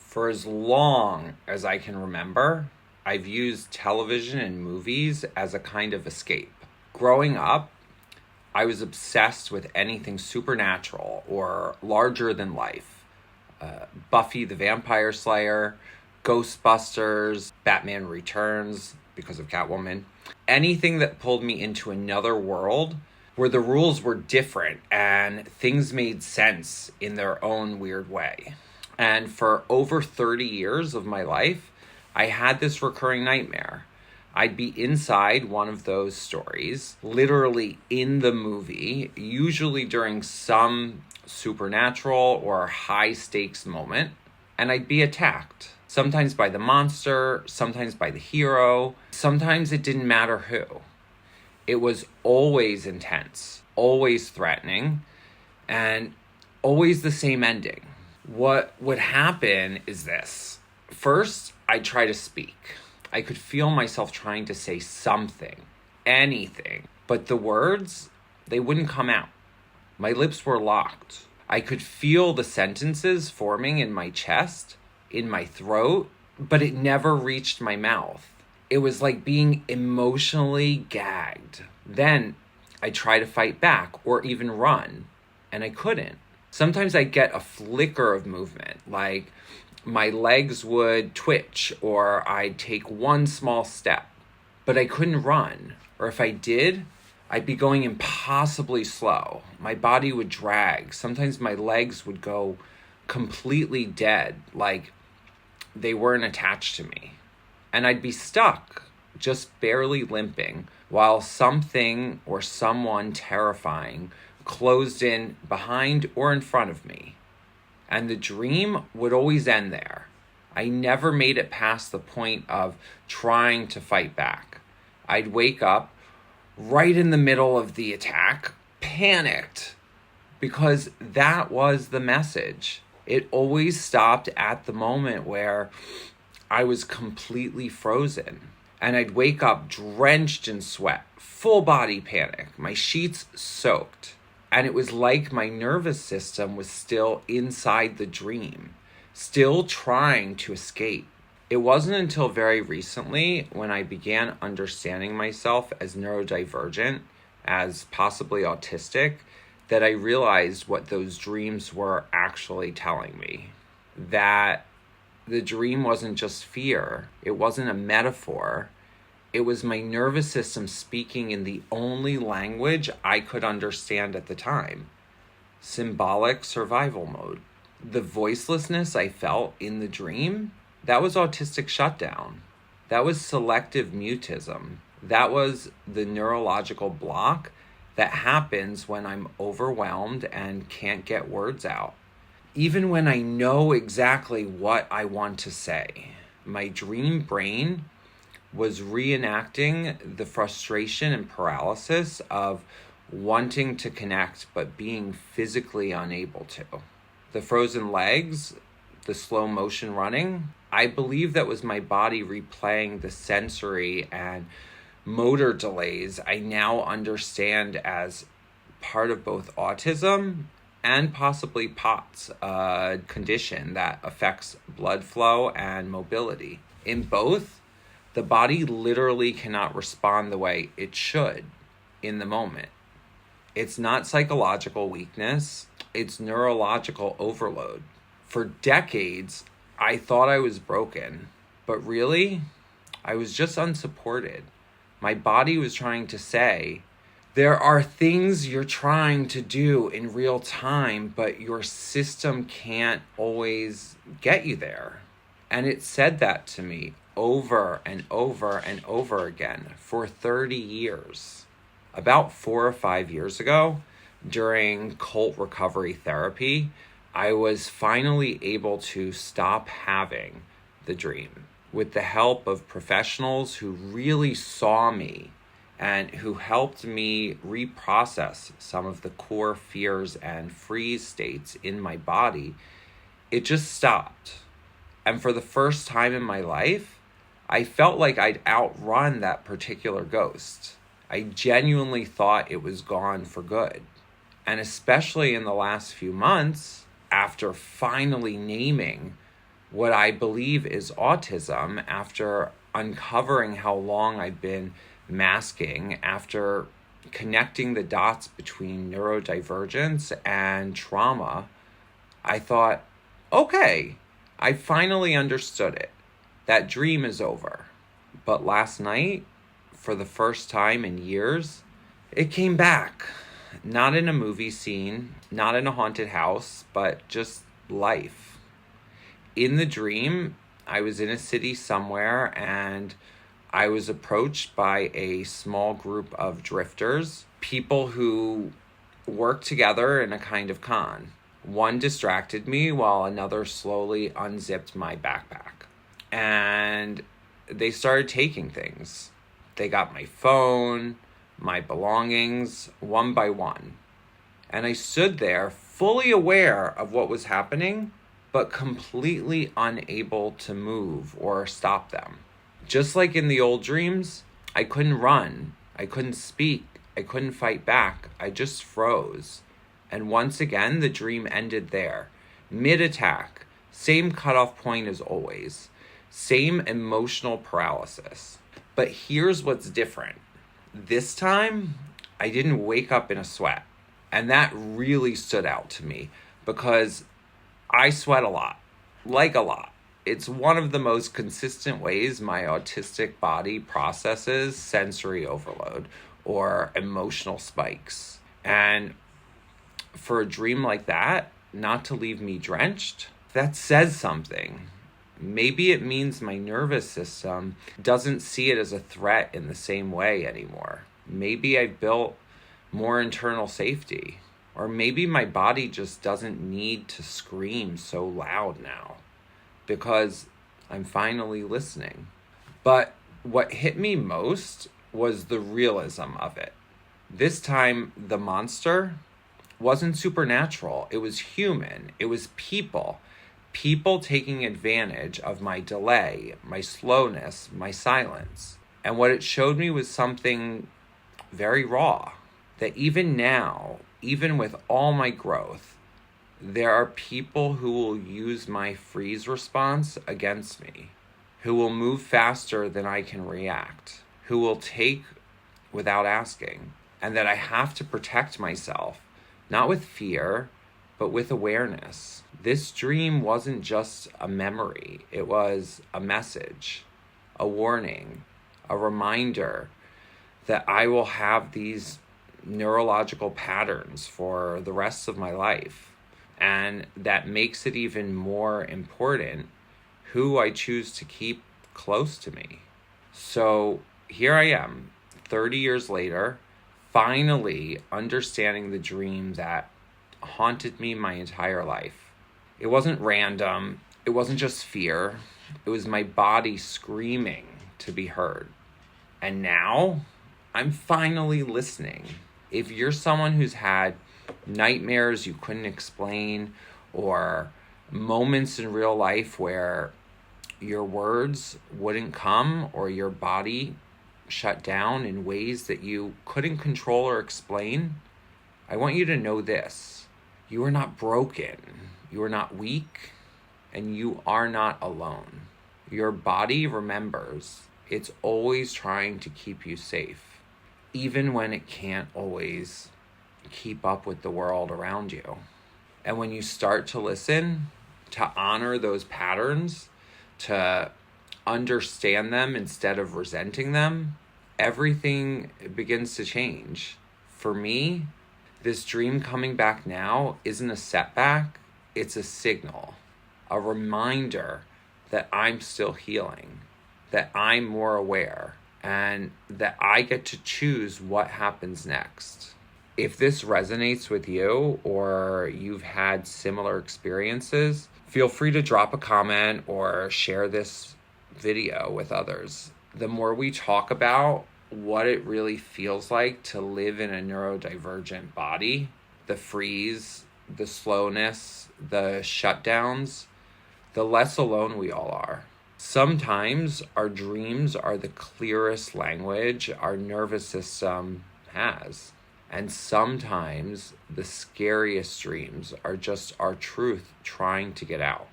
For as long as I can remember, I've used television and movies as a kind of escape. Growing up, I was obsessed with anything supernatural or larger than life. Buffy the Vampire Slayer, Ghostbusters, Batman Returns because of Catwoman. Anything that pulled me into another world where the rules were different and things made sense in their own weird way. And for over 30 years of my life, I had this recurring nightmare. I'd be inside one of those stories, literally in the movie, usually during some supernatural or high stakes moment, and I'd be attacked. Sometimes by the monster, sometimes by the hero, sometimes it didn't matter who. It was always intense, always threatening, and always the same ending. What would happen is this. First, I'd try to speak. I could feel myself trying to say something, anything, but the words, they wouldn't come out. My lips were locked. I could feel the sentences forming in my chest, in my throat, but it never reached my mouth. It was like being emotionally gagged. Then I'd try to fight back or even run, and I couldn't. Sometimes I'd get a flicker of movement, like my legs would twitch or I'd take one small step, but I couldn't run. Or if I did, I'd be going impossibly slow. My body would drag. Sometimes my legs would go completely dead, like they weren't attached to me. And I'd be stuck, just barely limping, while something or someone terrifying closed in behind or in front of me. And the dream would always end there. I never made it past the point of trying to fight back. I'd wake up right in the middle of the attack, panicked, because that was the message. It always stopped at the moment where I was completely frozen. And I'd wake up drenched in sweat, full body panic, my sheets soaked. And it was like my nervous system was still inside the dream, still trying to escape. It wasn't until very recently when I began understanding myself as neurodivergent, as possibly autistic, that I realized what those dreams were actually telling me. That the dream wasn't just fear, it wasn't a metaphor. It was my nervous system speaking in the only language I could understand at the time. Symbolic survival mode. The voicelessness I felt in the dream, that was autistic shutdown. That was selective mutism. That was the neurological block that happens when I'm overwhelmed and can't get words out. Even when I know exactly what I want to say, my dream brain was reenacting the frustration and paralysis of wanting to connect but being physically unable to. The frozen legs, the slow motion running, I believe that was my body replaying the sensory and motor delays I now understand as part of both autism and possibly POTS, a condition that affects blood flow and mobility. In both, the body literally cannot respond the way it should in the moment. It's not psychological weakness, it's neurological overload. For decades, I thought I was broken, but really, I was just unsupported. My body was trying to say, there are things you're trying to do in real time, but your system can't always get you there. And it said that to me over and over and over again for 30 years. About 4 or 5 years ago, during cult recovery therapy, I was finally able to stop having the dream with the help of professionals who really saw me and who helped me reprocess some of the core fears and freeze states in my body. It just stopped. And for the first time in my life, I felt like I'd outrun that particular ghost. I genuinely thought it was gone for good. And especially in the last few months, after finally naming what I believe is autism after uncovering how long I've been masking, after connecting the dots between neurodivergence and trauma. I thought, okay, I finally understood it. That dream is over. But last night, for the first time in years, it came back. Not in a movie scene, not in a haunted house, but just life. In the dream, I was in a city somewhere and I was approached by a small group of drifters, people who work together in a kind of con. One distracted me while another slowly unzipped my backpack. And they started taking things. They got my phone, my belongings, one by one. And I stood there fully aware of what was happening, but completely unable to move or stop them. Just like in the old dreams, I couldn't run, I couldn't speak, I couldn't fight back, I just froze. And once again, the dream ended there. Mid-attack, same cutoff point as always, same emotional paralysis. But here's what's different. This time, I didn't wake up in a sweat. And that really stood out to me because I sweat a lot, like a lot. It's one of the most consistent ways my autistic body processes sensory overload or emotional spikes. And for a dream like that, not to leave me drenched, that says something. Maybe it means my nervous system doesn't see it as a threat in the same way anymore. Maybe I've built more internal safety. Or maybe my body just doesn't need to scream so loud now because I'm finally listening. But what hit me most was the realism of it. This time, the monster wasn't supernatural. It was human. It was people. People taking advantage of my delay, my slowness, my silence. And what it showed me was something very raw. That even now, even with all my growth, there are people who will use my freeze response against me, who will move faster than I can react, who will take without asking, and that I have to protect myself, not with fear, but with awareness. This dream wasn't just a memory, it was a message, a warning, a reminder that I will have these neurological patterns for the rest of my life. And that makes it even more important who I choose to keep close to me. So here I am, 30 years later, finally understanding the dream that haunted me my entire life. It wasn't random. It wasn't just fear. It was my body screaming to be heard. And now I'm finally listening. If you're someone who's had nightmares you couldn't explain or moments in real life where your words wouldn't come or your body shut down in ways that you couldn't control or explain, I want you to know this. You are not broken. You are not weak. And you are not alone. Your body remembers. It's always trying to keep you safe, even when it can't always keep up with the world around you. And when you start to listen, to honor those patterns, to understand them instead of resenting them, everything begins to change. For me, this dream coming back now isn't a setback, it's a signal, a reminder that I'm still healing, that I'm more aware, and that I get to choose what happens next. If this resonates with you or you've had similar experiences, feel free to drop a comment or share this video with others. The more we talk about what it really feels like to live in a neurodivergent body, the freeze, the slowness, the shutdowns, the less alone we all are. Sometimes our dreams are the clearest language our nervous system has. And sometimes the scariest dreams are just our truth trying to get out.